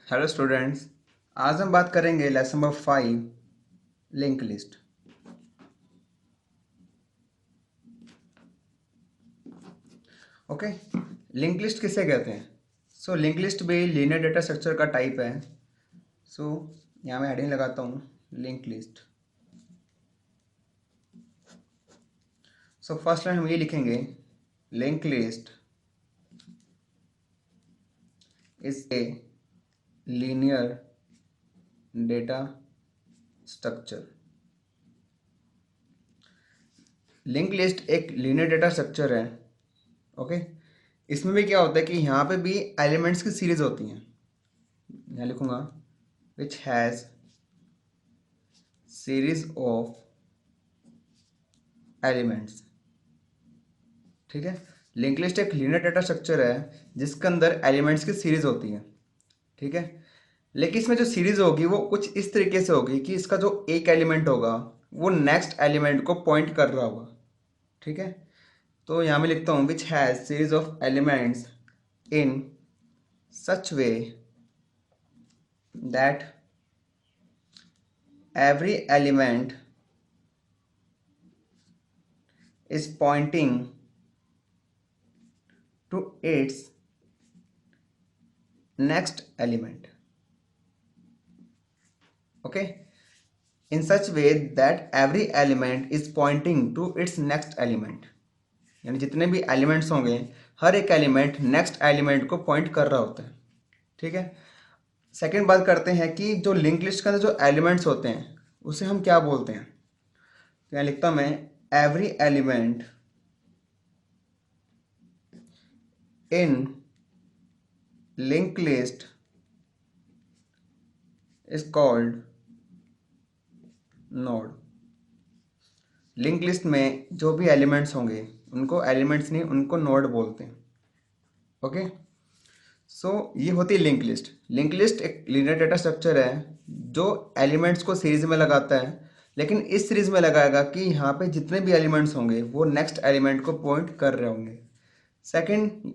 Hello students. आज हम बात करेंगे lesson number 5 link list. Okay, link list किसे कहते हैं? लिंक लिस्ट भी लीनियर डेटा स्ट्रक्चर का टाइप है। यहाँ मैं हेडिंग लगाता हूँ लिंक लिस्ट। फर्स्ट लाइन हम ये लिखेंगे, link list is a linear data structure. Link list एक लीनियर डेटा स्ट्रक्चर है। ओके, इसमें भी क्या होता है कि यहाँ पे भी एलिमेंट्स की सीरीज होती हैं। यहाँ लिखूंगा which has series of elements. ठीक है, लिंक लिस्ट एक लीनियर डेटा स्ट्रक्चर है जिसके अंदर एलिमेंट्स की सीरीज होती है। ठीक है, लेकिन इसमें जो सीरीज होगी वो कुछ इस तरीके से होगी कि इसका जो एक एलिमेंट होगा वो नेक्स्ट एलिमेंट को पॉइंट कर रहा होगा। ठीक है, तो यहाँ मैं लिखता हूँ which has series of elements in such way that every element is pointing to its next element. Okay, in such way that every element is pointing to its next element. यानी जितने भी एलिमेंट्स होंगे हर एक element next element को point कर रहा होता है। ठीक है, सेकेंड बात करते हैं कि जो लिंक लिस्ट के अंदर जो एलिमेंट्स होते हैं उसे हम क्या बोलते हैं। तो यहाँ लिखता हूँ मैं, every element in link list is called node. Link list में जो भी एलिमेंट्स होंगे उनको एलिमेंट्स नहीं, उनको नोड बोलते हैं। ओके, ये होती है लिंक लिस्ट। लिंक लिस्ट एक लीनियर डेटा स्ट्रक्चर है जो एलिमेंट्स को सीरीज में लगाता है, लेकिन इस सीरीज में लगाएगा कि यहाँ पे जितने भी एलिमेंट्स होंगे वो नेक्स्ट एलिमेंट को पॉइंट कर रहे होंगे। सेकंड,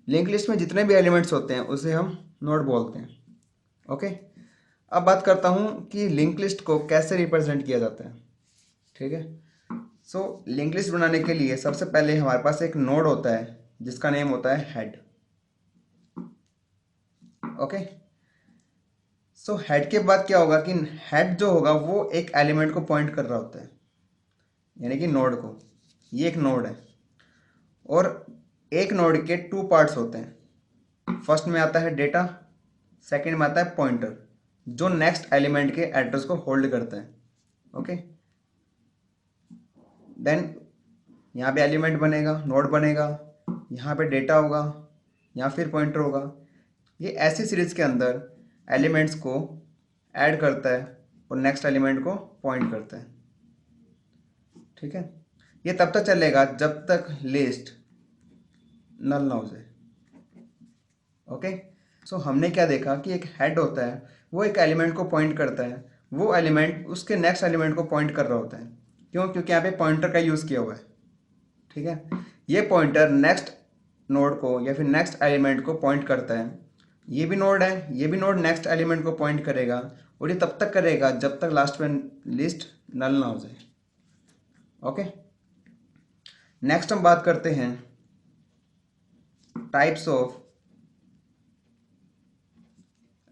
लिंक लिस्ट में जितने भी एलिमेंट्स होते हैं उसे हम नोड बोलते हैं। ओके, अब बात करता हूँ कि लिंक लिस्ट को कैसे रिप्रेजेंट किया जाता है। ठीक है, लिंक लिस्ट बनाने के लिए सबसे पहले हमारे पास एक नोड होता है जिसका नेम होता है हेड। ओके, हेड के बाद क्या होगा कि हेड जो होगा वो एक एलिमेंट को पॉइंट कर रहा होता है, यानी कि नोड को। ये एक नोड है और एक नोड के टू पार्ट्स होते हैं। फर्स्ट में आता है डेटा, सेकंड में आता है पॉइंटर जो नेक्स्ट एलिमेंट के एड्रेस को होल्ड करता है। ओके, देन यहाँ पे एलिमेंट बनेगा, नोड बनेगा, यहाँ पे डेटा होगा, यहाँ फिर पॉइंटर होगा। ये ऐसी सीरीज के अंदर एलिमेंट्स को ऐड करता है और नेक्स्ट एलिमेंट को पॉइंट करता है। ठीक है, ये तब तक चलेगा जब तक लिस्ट नल ना हो जाए। ओके, हमने क्या देखा कि एक हेड होता है, वो एक एलिमेंट को पॉइंट करता है, वो एलिमेंट उसके नेक्स्ट एलिमेंट को पॉइंट कर रहा होता है। क्यों? क्योंकि यहाँ पे पॉइंटर का यूज़ किया हुआ है। ठीक है, ये पॉइंटर नेक्स्ट नोड को या फिर नेक्स्ट एलिमेंट को पॉइंट करता है। ये भी नोड है, ये भी नोड नेक्स्ट एलिमेंट को पॉइंट करेगा और ये तब तक करेगा जब तक लास्ट में लिस्ट नल ना हो जाए। ओके, नेक्स्ट हम बात करते हैं टाइप्स ऑफ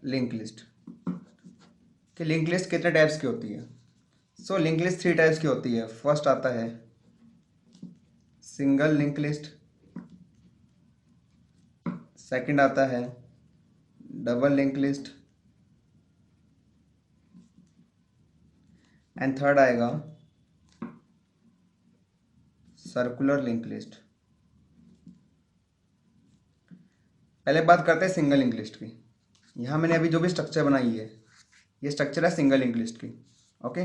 लिंक लिस्ट कि लिंक लिस्ट कितने टाइप्स की होती है। लिंक लिस्ट 3 टाइप्स की होती है। फर्स्ट आता है सिंगल लिंक लिस्ट, सेकंड आता है double link list and third आएगा सर्कुलर लिंक लिस्ट। पहले बात करते हैं सिंगल लिंक लिस्ट की। यहाँ मैंने अभी जो भी स्ट्रक्चर बनाई है ये स्ट्रक्चर है सिंगल लिंक लिस्ट की। ओके,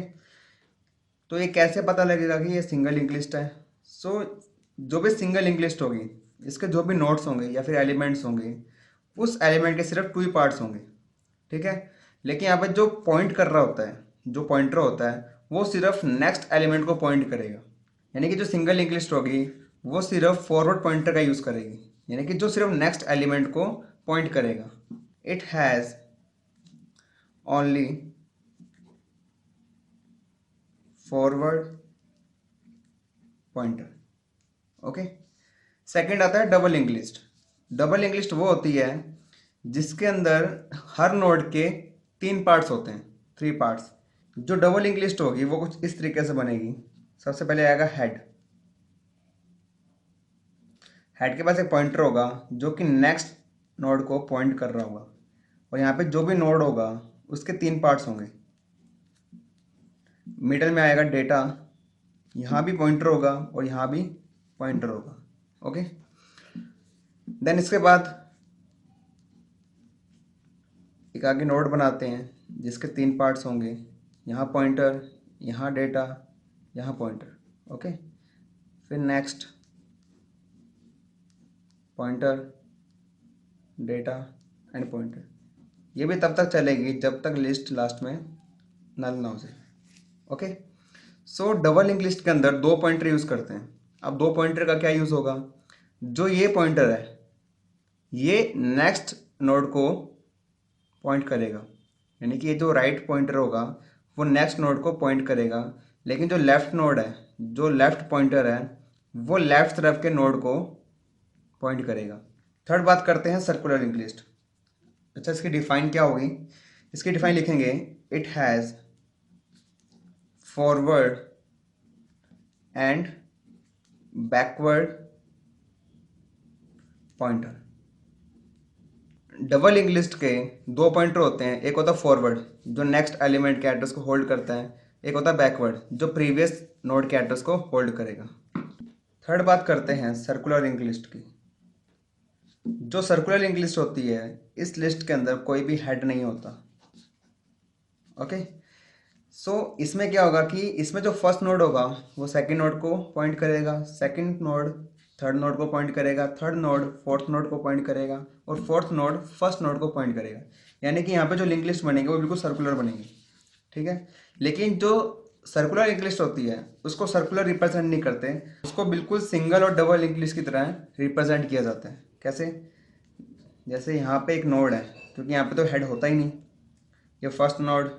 तो ये कैसे पता लगेगा कि ये सिंगल लिंक लिस्ट है? जो भी सिंगल लिंक लिस्ट होगी इसके जो भी नोड्स होंगे या फिर एलिमेंट्स होंगे उस एलिमेंट के सिर्फ 2 ही पार्ट्स होंगे। ठीक है, लेकिन यहाँ पर जो पॉइंट कर रहा होता है, जो पॉइंटर होता है, वो सिर्फ नेक्स्ट एलिमेंट को पॉइंट करेगा। यानी कि जो सिंगल लिंक लिस्ट होगी वो सिर्फ फॉरवर्ड पॉइंटर का यूज़ करेगी, यानी कि जो सिर्फ नेक्स्ट एलिमेंट को पॉइंट करेगा। It has only forward pointer. Okay. Second आता है double link list. Double link list वो होती है जिसके अंदर हर नोड के 3 पार्ट्स होते हैं, 3 पार्ट्स। जो डबल लिंक लिस्ट होगी वो कुछ इस तरीके से बनेगी। सबसे पहले आएगा हेड। हेड के पास एक पॉइंटर होगा जो कि नेक्स्ट नोड को पॉइंट कर रहा होगा, और यहाँ पे जो भी नोड होगा उसके 3 पार्ट्स होंगे। मिडल में आएगा डेटा, यहाँ भी पॉइंटर होगा और यहाँ भी पॉइंटर होगा। ओके। देन इसके बाद एक आगे नोड बनाते हैं जिसके 3 पार्ट्स होंगे, यहाँ पॉइंटर, यहाँ डेटा, यहाँ पॉइंटर। ओके। फिर next pointer, data and pointer. ये भी तब तक चलेगी जब तक लिस्ट लास्ट में नल ना हो जाए। ओके। सो डबल लिंक लिस्ट के अंदर 2 पॉइंटर यूज़ करते हैं। अब 2 पॉइंटर का क्या यूज़ होगा? जो ये पॉइंटर है ये नेक्स्ट नोड को पॉइंट करेगा, यानी कि ये जो राइट पॉइंटर होगा वो नेक्स्ट नोड को पॉइंट करेगा, लेकिन जो लेफ्ट नोड है, जो लेफ्ट पॉइंटर है, वो लेफ्ट तरफ के नोड को पॉइंट करेगा। थर्ड बात करते हैं सर्कुलर लिंक लिस्ट। अच्छा, इसकी डिफाइन क्या होगी? इसकी डिफाइन लिखेंगे, it has forward and backward pointer. Double link list के 2 पॉइंटर होते हैं, एक होता है फॉरवर्ड जो नेक्स्ट एलिमेंट के एड्रेस को होल्ड करता है, एक होता है बैकवर्ड जो प्रीवियस नोड के एड्रेस को होल्ड करेगा। थर्ड बात करते हैं सर्कुलर लिंक लिस्ट की। जो सर्कुलर लिंक लिस्ट होती है, इस लिस्ट के अंदर कोई भी हेड नहीं होता। ओके। सो इसमें क्या होगा कि इसमें जो फर्स्ट नोड होगा वो सेकंड नोड को पॉइंट करेगा, सेकंड नोड थर्ड नोड को पॉइंट करेगा, थर्ड नोड फोर्थ नोड को पॉइंट करेगा, और फोर्थ नोड फर्स्ट नोड को पॉइंट करेगा। यानी कि यहाँ पे जो लिंक लिस्ट बनेगी वो बिल्कुल सर्कुलर बनेगी। ठीक है। लेकिन जो सर्कुलर लिंक लिस्ट होती है उसको सर्कुलर रिप्रेजेंट नहीं करते, उसको बिल्कुल सिंगल और डबल लिंक लिस्ट की तरह रिप्रेजेंट किया जाता है। कैसे? जैसे यहाँ पे एक नोड है, क्योंकि यहाँ पे तो हेड होता ही नहीं, ये फर्स्ट नोड,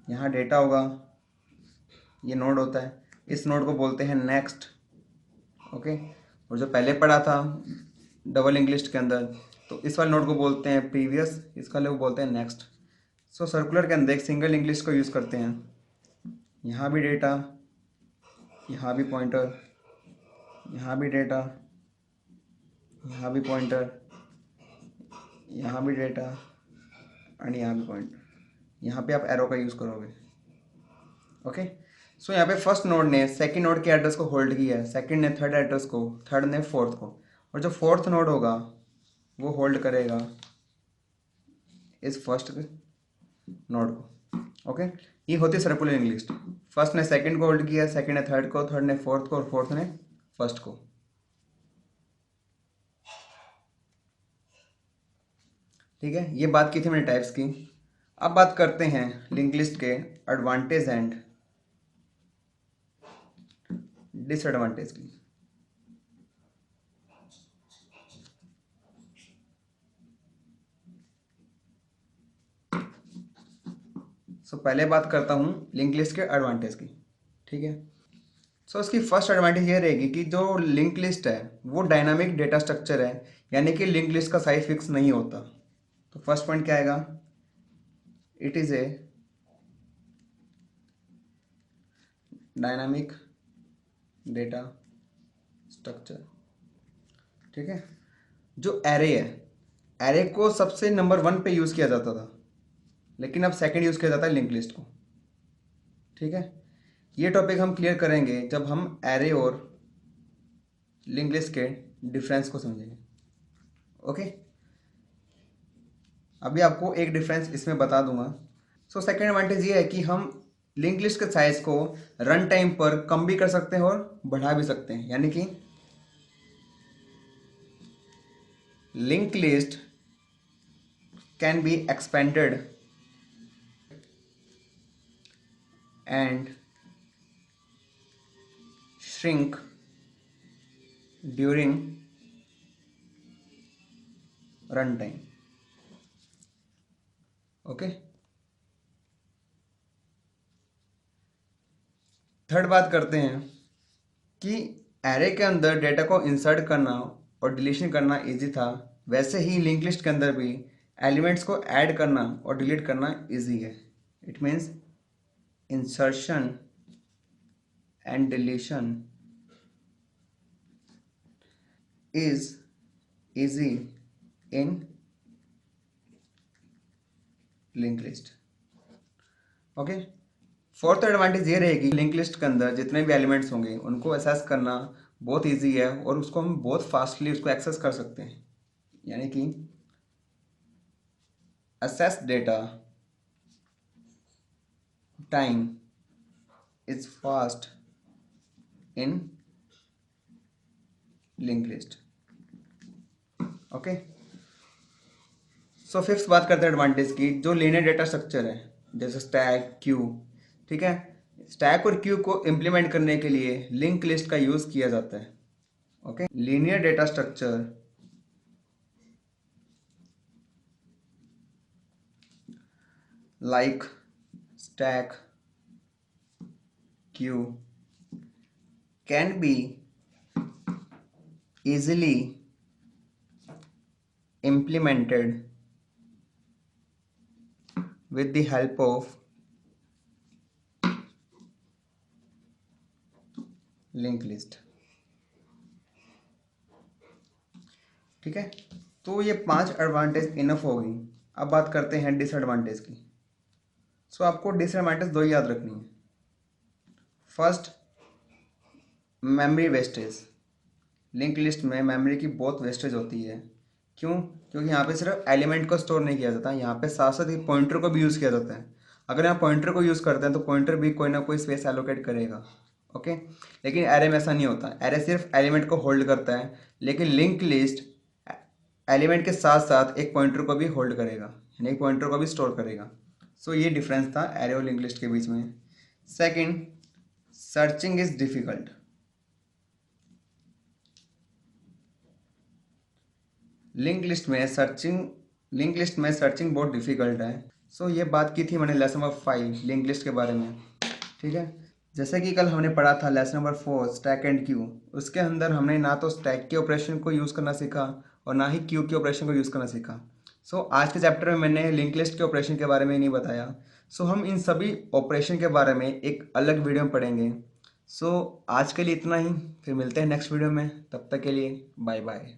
यहाँ डेटा होगा, ये नोड होता है, इस नोड को बोलते हैं नेक्स्ट। ओके। और जो पहले पढ़ा था डबल लिंक लिस्ट के अंदर, तो इस वाले नोड को बोलते हैं प्रीवियस, इस वाले को बोलते हैं नेक्स्ट। सो सर्कुलर के अंदर एक सिंगल लिंक लिस्ट को यूज़ करते हैं। यहाँ भी डेटा, यहाँ भी पॉइंटर, यहाँ भी डेटा, यहाँ भी पॉइंटर, यहाँ भी डेटा एंड यहाँ भी पॉइंटर। यहाँ पे आप एरो का यूज़ करोगे। ओके। सो यहाँ पे फर्स्ट नोड ने सेकंड नोड के एड्रेस को होल्ड किया है, सेकंड ने थर्ड एड्रेस को, थर्ड ने फोर्थ को, और जो फोर्थ नोड होगा वो होल्ड करेगा इस फर्स्ट नोड को। ओके। ये होती है सर्कुलर लिंक लिस्ट। फर्स्ट ने सेकंड को होल्ड किया, सेकंड ने थर्ड को, थर्ड ने फोर्थ को, और फोर्थ ने फर्स्ट को। ठीक है, ये बात की थी मैंने टाइप्स की। अब बात करते हैं लिंक लिस्ट के एडवांटेज एंड डिसएडवांटेज की। पहले बात करता हूँ लिंक लिस्ट के एडवांटेज की। ठीक है। इसकी फर्स्ट एडवांटेज ये रहेगी कि जो लिंक लिस्ट है वो डायनामिक डेटा स्ट्रक्चर है, यानी कि लिंक लिस्ट का साइज फिक्स नहीं होता। तो फर्स्ट पॉइंट क्या आएगा? It is a dynamic data structure. ठीक है। जो एरे है, एरे को सबसे नंबर 1 पे यूज़ किया जाता था, लेकिन अब सेकंड यूज़ किया जाता है लिंक लिस्ट को। ठीक है। ये टॉपिक हम क्लियर करेंगे जब हम एरे और लिंक लिस्ट के डिफरेंस को समझेंगे। ओके। अभी आपको एक डिफरेंस इसमें बता दूंगा। सेकंड एडवांटेज ये है कि हम लिंक लिस्ट के साइज को रन टाइम पर कम भी कर सकते हैं और बढ़ा भी सकते हैं, यानी कि link list can be expanded and shrink during run time. Okay. Third बात करते हैं कि एरे के अंदर डेटा को इंसर्ट करना और डिलीशन करना इजी था, वैसे ही लिंक लिस्ट के अंदर भी एलिमेंट्स को ऐड करना और डिलीट करना इजी है। It means insertion and deletion is easy in link list. Okay, fourth advantage ये रहेगी, लिंक लिस्ट के अंदर जितने भी एलिमेंट्स होंगे उनको असेस करना बहुत इजी है और उसको हम बहुत फास्टली उसको एक्सेस कर सकते हैं। यानी कि assess data time is fast in link list. Okay, so fifth बात करते हैं एडवांटेज की, जो लीनियर डेटा स्ट्रक्चर है जैसे स्टैक क्यू। ठीक है, स्टैक और क्यू को इम्प्लीमेंट करने के लिए लिंक लिस्ट का यूज किया जाता है। Okay, linear data structure like stack queue can be easily implemented with the help of linked list। ठीक है, तो ये 5 एडवांटेज इनफ हो गई। अब बात करते हैं डिसएडवांटेज की। सो आपको डिसएडवांटेज 2 याद रखनी है। First, memory wastage. Link list में मेमोरी की बहुत वेस्टेज होती है। क्यों? क्योंकि यहाँ पे सिर्फ एलिमेंट को स्टोर नहीं किया जाता, यहाँ पे साथ साथ ही पॉइंटर को भी यूज़ किया जाता है। अगर यहाँ पॉइंटर को यूज़ करते हैं तो पॉइंटर भी कोई ना कोई स्पेस एलोकेट करेगा। ओके, लेकिन एरे में ऐसा नहीं होता। एरे सिर्फ एलिमेंट को होल्ड करता है, लेकिन लिंक लिस्ट एलिमेंट के साथ साथ एक पॉइंटर को भी होल्ड करेगा, यानी एक पॉइंटर को भी स्टोर करेगा। सो ये डिफरेंस था एरे और लिंक लिस्ट के बीच में। Second, searching is difficult. Link list में सर्चिंग बहुत डिफिकल्ट है। सो ये बात की थी मैंने लेसन नंबर 5 लिंक लिस्ट के बारे में। ठीक है, जैसे कि कल हमने पढ़ा था lesson number 4 stack and Q. उसके अंदर हमने ना तो स्टैक के ऑपरेशन को यूज़ करना सीखा और ना ही क्यू के ऑपरेशन को यूज़ करना सीखा। सो आज के चैप्टर में मैंने लिंक लिस्ट के ऑपरेशन के बारे में नहीं बताया। सो हम इन सभी ऑपरेशन के बारे में एक अलग वीडियो में पढ़ेंगे। सो आज के लिए इतना ही, फिर मिलते हैं नेक्स्ट वीडियो में। तब तक के लिए बाय बाय।